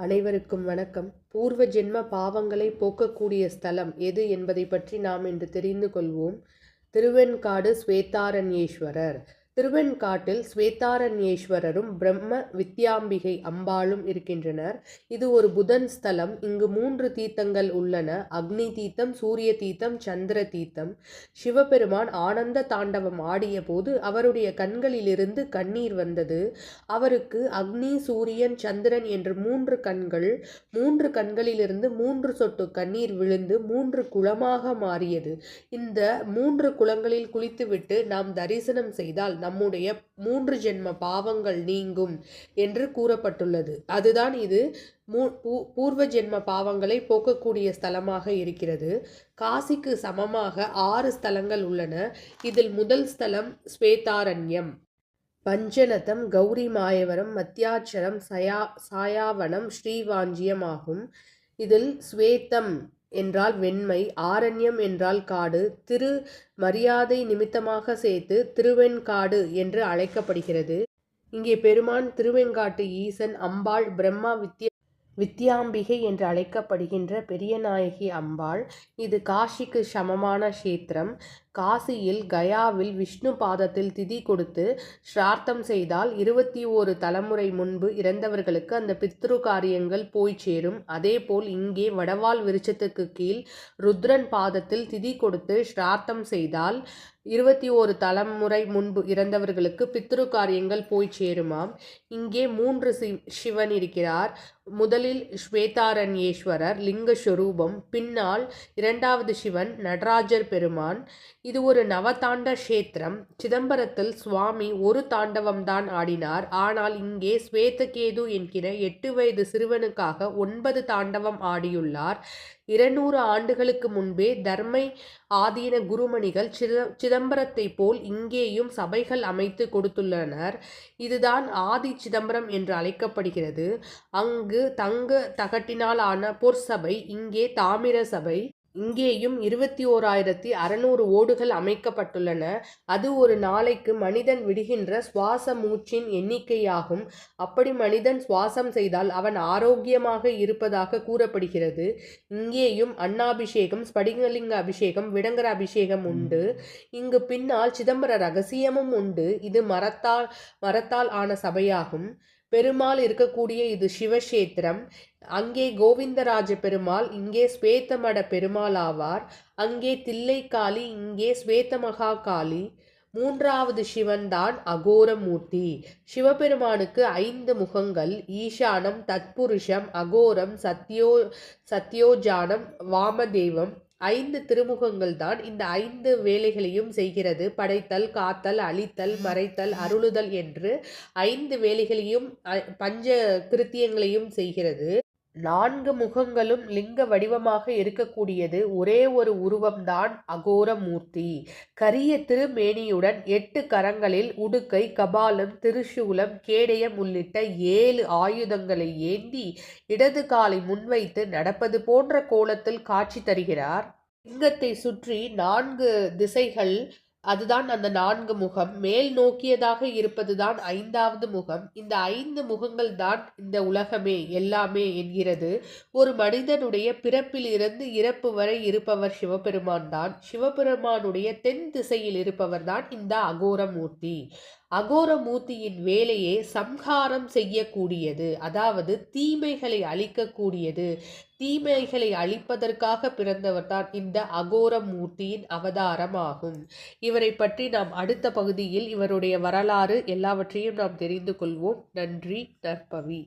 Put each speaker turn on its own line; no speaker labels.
அனைவருக்கும் வணக்கம். பூர்வ ஜென்ம பாவங்களை போக்கக்கூடிய ஸ்தலம் எது என்பதை பற்றி நாம் இன்று தெரிந்து கொள்வோம். திருவெண்காடு ஸ்வேதாரண்யேஸ்வரர். திருவெண்காட்டில் ஸ்வேதாரண்யேஸ்வரரும் பிரம்ம வித்யாம்பிகை அம்பாளும் இருக்கின்றனர். இது ஒரு புதன் ஸ்தலம். இங்கு 3 தீர்த்தங்கள் உள்ளன. அக்னி தீர்த்தம், சூரிய தீர்த்தம், சந்திர தீர்த்தம். சிவபெருமான் ஆனந்த தாண்டவம் ஆடிய போது அவருடைய கண்களிலிருந்து கண்ணீர் வந்தது. அவருக்கு அக்னி, சூரியன், சந்திரன் என்று 3 கண்கள். 3 கண்களிலிருந்து 3 சொட்டு கண்ணீர் விழுந்து 3 குளமாக மாறியது. இந்த 3 குளங்களில் குளித்துவிட்டு நாம் தரிசனம் செய்தால் நம்முடைய 3 ஜென்ம பாவங்கள் நீங்கும் என்று கூறப்பட்டுள்ளது. அதுதான் இது பூர்வ ஜென்ம பாவங்களை போக்கக்கூடிய ஸ்தலமாக இருக்கிறது. காசிக்கு சமமாக 6 ஸ்தலங்கள் உள்ளன. இதில் முதல் ஸ்தலம் ஸ்வேதாரண்யம். பஞ்சநதம், கௌரி மாயவரம், மத்தியாச்சரம், சாயாவனம், ஸ்ரீவாஞ்சியம் ஆகும். இதில் ஸ்வேதம் என்றால் வெண்மை, ஆரண்யம் என்றால் காடு. திரு மரியாதை நிமித்தமாக சேர்த்து திருவெண்காடு என்று அழைக்கப்படுகிறது. இங்கே பெருமான் திருவெண்காட்டு ஈசன், அம்பாள் பிரம்மா வித்யாம்பிகை என்று அழைக்கப்படுகின்ற பெரியநாயகி அம்பாள். இது காசிக்கு சமமான கஷேத்திரம். காசியில் கயாவில் விஷ்ணு பாதத்தில் திதி கொடுத்து ஸ்ரார்த்தம் செய்தால் 21 தலைமுறை முன்பு இறந்தவர்களுக்கு அந்த பித்ரு காரியங்கள் போய் சேரும். அதேபோல் இங்கே வடவால் விருட்சத்துக்கு கீழ் ருத்ரன் பாதத்தில் திதி கொடுத்து ஸ்ரார்த்தம் செய்தால் 21 தலைமுறை முன்பு இறந்தவர்களுக்கு பித்ரு காரியங்கள் போய் சேருமாம். இங்கே 3 சிவன் இருக்கிறார். முதலில் ஸ்வேதாரண்யேஸ்வரர் லிங்கஸ்வரூபம், பின்னால் 2வது சிவன் நடராஜர் பெருமான். இது ஒரு நவதாண்ட கஷேத்திரம். சிதம்பரத்தில் சுவாமி ஒரு தாண்டவம்தான் ஆடினார். ஆனால் இங்கே ஸ்வேதகேது என்கிற 8 வயது சிறுவனுக்காக 9 தாண்டவம் ஆடியுள்ளார். 200 ஆண்டுகளுக்கு முன்பே தர்மை ஆதீன குருமணிகள் சிதம்பரத்தை போல் இங்கேயும் சபைகள் அமைத்து கொடுத்துள்ளனர். இதுதான் ஆதி சிதம்பரம் என்று அழைக்கப்படுகிறது. அங்கு தங்க தகட்டினால் ஆன பொற்சபை, இங்கே தாமிர சபை. இங்கேயும் 21,600 ஓடுகள் அமைக்கப்பட்டுள்ளன. அது ஒரு நாளைக்கு மனிதன் விடுகின்ற சுவாச மூச்சின் எண்ணிக்கையாகும். அப்படி மனிதன் சுவாசம் செய்தால் அவன் ஆரோக்கியமாக இருப்பதாக கூறப்படுகிறது. இங்கேயும் அன்னாபிஷேகம், ஸ்படிகலிங்க அபிஷேகம், விடங்கர அபிஷேகம் உண்டு. இங்கு பின்னால் சிதம்பர ரகசியமும் உண்டு. இது மரத்தால் ஆன சபையாகும். பெருமாள் இருக்கக்கூடிய இது சிவக்ஷேத்திரம். அங்கே கோவிந்தராஜ பெருமாள், இங்கே ஸ்வேதமட பெருமாள் ஆவார். அங்கே தில்லைக்காளி, இங்கே ஸ்வேதமகா காளி. 3வது சிவன் தான் அகோரமூர்த்தி. சிவபெருமானுக்கு 5 முகங்கள். ஈசானம், தத்புருஷம், அகோரம், சத்யோஜானம், வாமதேவம். 5 திருமுகங்கள் தான் இந்த 5 வேலைகளையும் செய்கிறது. படைத்தல், காத்தல், அழித்தல், மறைத்தல், அருளுதல் என்று 5 வேலைகளையும் பஞ்ச கிருத்தியங்களையும் செய்கிறது. 4 முகங்களும் லிங்க வடிவமாக இருக்கக்கூடியது ஒரே ஒரு உருவம்தான் அகோரமூர்த்தி. கரிய திருமேனியுடன் 8 கரங்களில் உடுக்கை, கபாலம், திரிசூலம், கேடயம் உள்ளிட்ட 7 ஆயுதங்களை ஏந்தி இடது காலை முன்வைத்து நடப்பது போன்ற கோலத்தில் காட்சி தருகிறார். லிங்கத்தை சுற்றி 4 திசைகள், அதுதான் அந்த 4 முகம். மேல் நோக்கியதாக இருப்பதுதான் 5வது முகம். இந்த 5 முகங்கள் தான் இந்த உலகமே, எல்லாமே என்கிறது. ஒரு மனிதனுடைய பிறப்பிலிருந்து இறப்பு வரை இருப்பவர் சிவபெருமான் தான். சிவபெருமானுடைய தென் திசையில் இருப்பவர் தான் இந்த அகோரமூர்த்தி. அகோரமூர்த்தியின் வேலையே சம்ஹாரம் செய்யக்கூடியது, அதாவது தீமைகளை அழிக்கக்கூடியது. தீமைகளை அழிப்பதற்காக பிறந்தவர் தான் இந்த அகோரமூர்த்தியின் அவதாரம் ஆகும். இவரை பற்றி நாம் அடுத்த பகுதியில் இவருடைய வரலாறு எல்லாவற்றையும் நாம் தெரிந்து கொள்வோம். நன்றி. நற்பவி.